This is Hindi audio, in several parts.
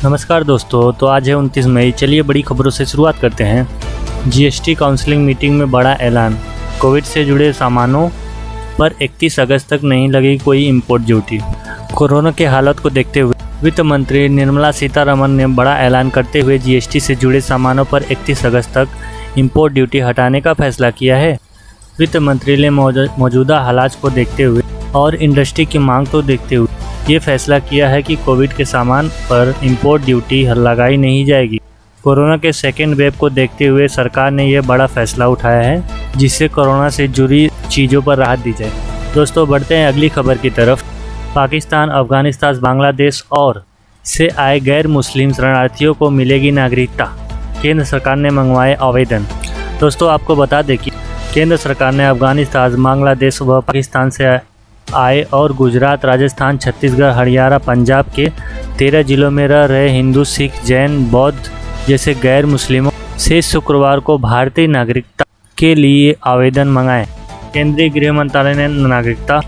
नमस्कार दोस्तों, तो आज है 29 मई। चलिए बड़ी खबरों से शुरुआत करते हैं। जीएसटी काउंसिलिंग मीटिंग में बड़ा ऐलान। कोविड से जुड़े सामानों पर 31 अगस्त तक नहीं लगेगी कोई इंपोर्ट ड्यूटी। कोरोना के हालात को देखते हुए वित्त मंत्री निर्मला सीतारमण ने बड़ा ऐलान करते हुए जीएसटी से जुड़े सामानों पर 31 अगस्त तक इंपोर्ट ड्यूटी हटाने का फैसला किया है। वित्त मंत्री ने मौजूदा हालात को देखते हुए और इंडस्ट्री की मांग को देखते हुए ये फैसला किया है कि कोविड के सामान पर इंपोर्ट ड्यूटी लगाई नहीं जाएगी। कोरोना के सेकेंड वेव को देखते हुए सरकार ने यह बड़ा फैसला उठाया है, जिससे कोरोना से जुड़ी चीज़ों पर राहत दी जाए। दोस्तों, बढ़ते हैं अगली खबर की तरफ। पाकिस्तान, अफगानिस्तान, बांग्लादेश और से आए गैर मुस्लिम शरणार्थियों को मिलेगी नागरिकता। केंद्र सरकार ने मंगवाए आवेदन। दोस्तों, आपको बता दें कि केंद्र सरकार ने अफगानिस्तान, बांग्लादेश व पाकिस्तान से आए और गुजरात, राजस्थान, छत्तीसगढ़, हरियाणा, पंजाब के 13 जिलों में रह रहे हिंदू, सिख, जैन, बौद्ध जैसे गैर मुस्लिमों से शुक्रवार को भारतीय नागरिकता के लिए आवेदन मंगाए। केंद्रीय गृह मंत्रालय ने नागरिकता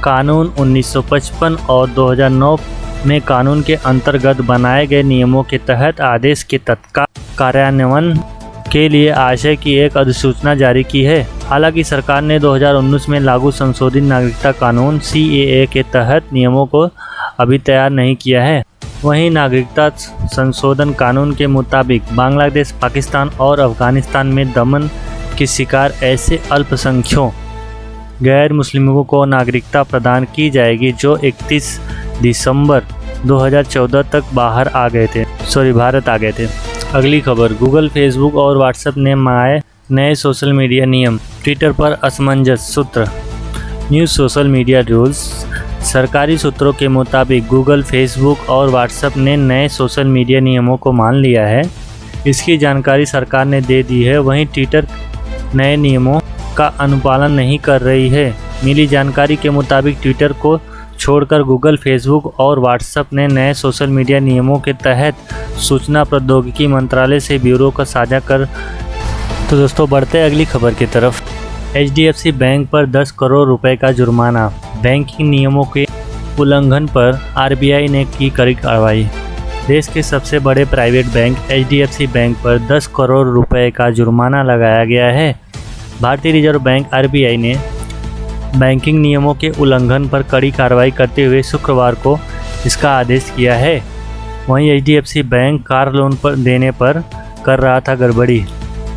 कानून 1955 और 2009 में कानून के अंतर्गत बनाए गए नियमों के तहत आदेश के तत्काल कार्यान्वयन के लिए आशय की एक अधिसूचना जारी की है। हालांकि सरकार ने 2019 में लागू संशोधित नागरिकता कानून CAA के तहत नियमों को अभी तैयार नहीं किया है। वहीं नागरिकता संशोधन कानून के मुताबिक बांग्लादेश, पाकिस्तान और अफगानिस्तान में दमन के शिकार ऐसे अल्पसंख्यकों गैर मुस्लिमों को नागरिकता प्रदान की जाएगी जो 31 दिसंबर 2014 तक भारत आ गए थे। अगली खबर। गूगल, फेसबुक और व्हाट्सएप ने मंगाए नए सोशल मीडिया नियम। ट्विटर पर असमंजस सूत्र। News social media rules. सरकारी सूत्रों के मुताबिक गूगल, फेसबुक और व्हाट्सएप ने नए सोशल मीडिया नियमों को मान लिया है। इसकी जानकारी सरकार ने दे दी है। वहीं ट्विटर नए नियमों का अनुपालन नहीं कर रही है। मिली जानकारी के मुताबिक ट्विटर को छोड़कर गूगल, फेसबुक और व्हाट्सएप ने नए सोशल मीडिया नियमों के तहत सूचना प्रौद्योगिकी मंत्रालय से ब्यूरो का साझा कर। तो दोस्तों, बढ़ते हैं अगली खबर की तरफ। HDFC बैंक पर 10 करोड़ रुपए का जुर्माना। बैंकिंग नियमों के उल्लंघन पर RBI ने की कड़ी कार्रवाई। देश के सबसे बड़े प्राइवेट बैंक HDFC बैंक पर 10 करोड़ रुपए का जुर्माना लगाया गया है। भारतीय रिजर्व बैंक RBI ने बैंकिंग नियमों के उल्लंघन पर कड़ी कार्रवाई करते हुए शुक्रवार को इसका आदेश किया है। वहीं HDFC बैंक कार लोन पर देने पर कर रहा था गड़बड़ी।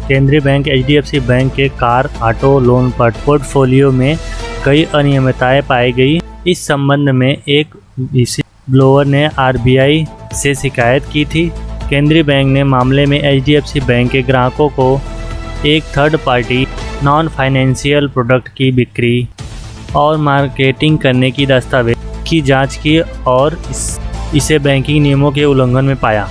केंद्रीय बैंक HDFC बैंक के कार ऑटो लोन पर पोर्टफोलियो में कई अनियमितताएं पाई गई। इस संबंध में एक विसिलब्लोअर ने RBI से शिकायत की थी। केंद्रीय बैंक ने मामले में HDFC बैंक के ग्राहकों को एक third party non financial product की बिक्री और मार्केटिंग करने की दस्तावेज की जांच की और इसे बैंकिंग नियमों के उल्लंघन में पाया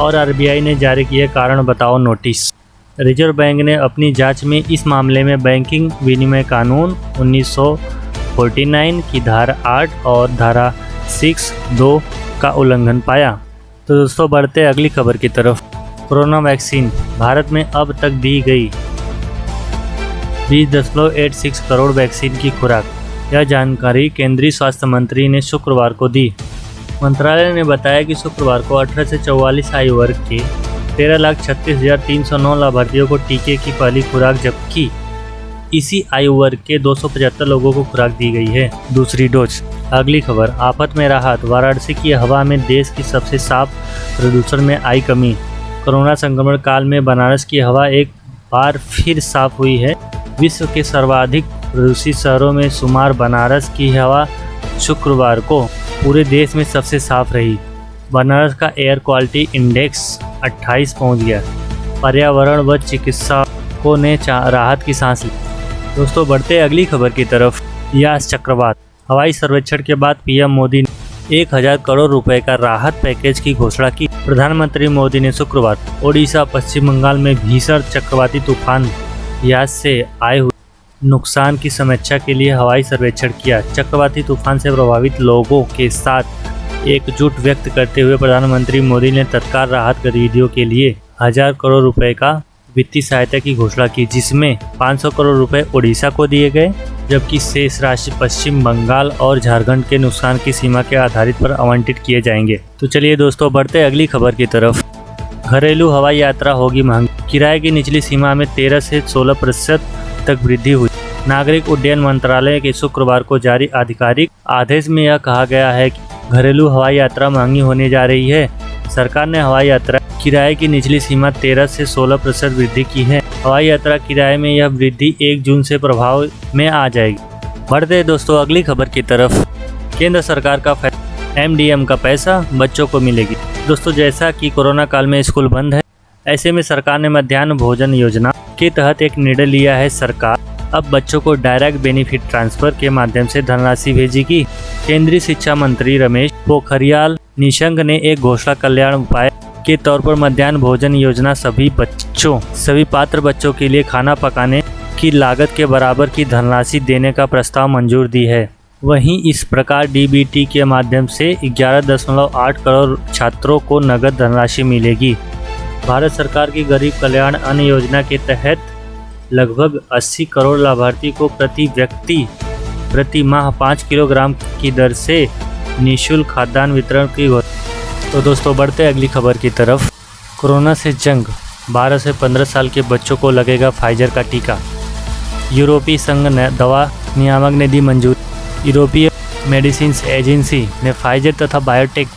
और RBI ने जारी किया कारण बताओ नोटिस। रिजर्व बैंक ने अपनी जांच में इस मामले में बैंकिंग विनिमय कानून 1949 की धारा 8 और धारा 6(2) का उल्लंघन पाया। तो दोस्तों, बढ़ते अगली खबर की तरफ। कोरोना वैक्सीन भारत में अब तक दी गई 20.86 करोड़ वैक्सीन की खुराक। यह जानकारी केंद्रीय स्वास्थ्य मंत्री ने शुक्रवार को दी। मंत्रालय ने बताया कि शुक्रवार को 18 से 44 आयु वर्ग के 13,36,309 लाभार्थियों को टीके की पहली खुराक, जबकि इसी आयु वर्ग के 275 लोगों को खुराक दी गई है दूसरी डोज। अगली खबर। आफत में राहत। वाराणसी की हवा में देश की सबसे साफ प्रदूषण में आई कमी। कोरोना संक्रमण काल में बनारस की हवा एक बार फिर साफ हुई है। विश्व के सर्वाधिक प्रदूषित शहरों में शुमार बनारस की हवा शुक्रवार को पूरे देश में सबसे साफ रही। बनारस का एयर क्वालिटी इंडेक्स 28 पहुंच गया। पर्यावरण व चिकित्सकों ने राहत की सांस ली। दोस्तों, बढ़ते अगली खबर की तरफ। यास चक्रवात। हवाई सर्वेक्षण के बाद PM मोदी ने 1000 करोड़ रुपए का राहत पैकेज की घोषणा की। प्रधानमंत्री मोदी ने शुक्रवार ओडिशा, पश्चिम बंगाल में भीषण चक्रवाती तूफान यास से आए हुए नुकसान की समीक्षा के लिए हवाई सर्वेक्षण किया। चक्रवाती तूफान से प्रभावित लोगों के साथ एकजुट व्यक्त करते हुए प्रधानमंत्री मोदी ने तत्काल राहत गतिविधियों के लिए 1000 करोड़ रुपए का वित्तीय सहायता की घोषणा की, जिसमें 500 करोड़ रुपए ओडिशा को दिए गए जबकि शेष राशि पश्चिम बंगाल और झारखंड के नुकसान की सीमा के आधारित पर आवंटित किए जाएंगे। तो चलिए दोस्तों, बढ़ते अगली खबर की तरफ। घरेलू हवाई यात्रा होगी महंगी, किराए की निचली सीमा में 13 से 16% तक वृद्धि हुई। नागरिक उड्डयन मंत्रालय के शुक्रवार को जारी आधिकारिक आदेश में यह कहा गया है कि घरेलू हवाई यात्रा महंगी होने जा रही है। सरकार ने हवाई यात्रा किराए की निचली सीमा 13 से 16% वृद्धि की है। हवाई यात्रा किराए में यह वृद्धि 1 जून से प्रभाव में आ जाएगी। बढ़ते दोस्तों अगली खबर की तरफ। केंद्र सरकार का MDM का पैसा बच्चों को मिलेगी। दोस्तों, जैसा कि कोरोना काल में स्कूल बंद है, ऐसे में सरकार ने मध्याह्न भोजन योजना के तहत एक निर्णय लिया है। सरकार अब बच्चों को डायरेक्ट बेनिफिट ट्रांसफर के माध्यम से धनराशि भेजेगी। केंद्रीय शिक्षा मंत्री रमेश पोखरियाल निशंक ने एक घोषणा कल्याण उपाय के तौर पर मध्याह्न भोजन योजना सभी पात्र बच्चों के लिए खाना पकाने की लागत के बराबर की धनराशि देने का प्रस्ताव मंजूर दी है। वहीं इस प्रकार DBT के माध्यम से 11.8 करोड़ छात्रों को नगद धनराशि मिलेगी। भारत सरकार की गरीब कल्याण अन्न योजना के तहत लगभग 80 करोड़ लाभार्थी को प्रति व्यक्ति प्रति माह 5 किलोग्राम की दर से निःशुल्क खाद्यान्न वितरण की घोषणा। तो दोस्तों, बढ़ते अगली खबर की तरफ। कोरोना से जंग, 12 से 15 साल के बच्चों को लगेगा फाइजर का टीका। यूरोपीय संघ ने दवा नियामक ने दी मंजूरी। यूरोपीय मेडिसिन एजेंसी ने फाइजर तथा बायोटेक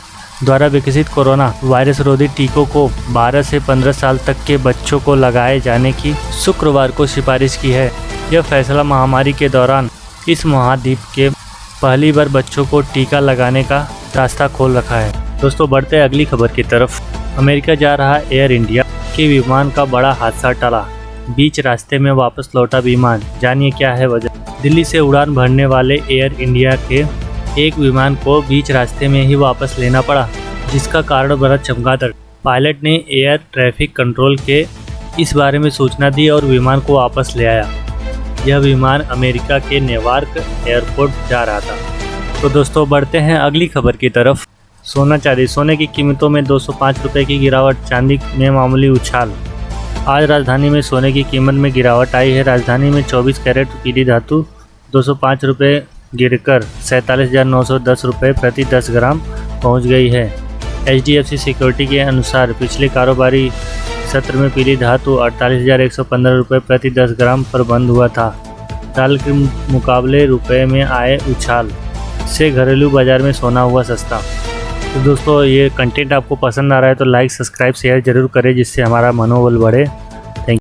द्वारा विकसित कोरोना वायरस रोधी टीकों को 12 से 15 साल तक के बच्चों को लगाए जाने की शुक्रवार को सिफारिश की है। यह फैसला महामारी के दौरान इस महाद्वीप के पहली बार बच्चों को टीका लगाने का रास्ता खोल रखा है। दोस्तों, बढ़ते अगली खबर की तरफ। अमेरिका जा रहा एयर इंडिया के विमान का बड़ा हादसा टला, बीच रास्ते में वापस लौटा विमान। जानिए क्या है वजह। दिल्ली से उड़ान भरने वाले एयर इंडिया के एक विमान को बीच रास्ते में ही वापस लेना पड़ा, जिसका कारण बड़ा चमगादड़। पायलट ने एयर ट्रैफिक कंट्रोल के इस बारे में सूचना दी और विमान को वापस ले आया। यह विमान अमेरिका के नेवार्क एयरपोर्ट जा रहा था। तो दोस्तों, बढ़ते हैं अगली खबर की तरफ। सोना चांदी, सोने की कीमतों में 205 रुपये की गिरावट, चांदी में मामूली उछाल। आज राजधानी में सोने की कीमत में गिरावट आई है। राजधानी में 24 कैरेट पीली धातु 205 रुपये गिरकर 47,910 रुपये प्रति 10 ग्राम पहुंच गई है। HDFC सिक्योरिटी के अनुसार पिछले कारोबारी सत्र में पीली धातु 48,115 रुपये प्रति 10 ग्राम पर बंद हुआ था। कल के मुकाबले रुपए में आए उछाल से घरेलू बाजार में सोना हुआ सस्ता। तो दोस्तों, ये कंटेंट आपको पसंद आ रहा है तो लाइक, सब्सक्राइब, शेयर जरूर करें, जिससे हमारा मनोबल बढ़े।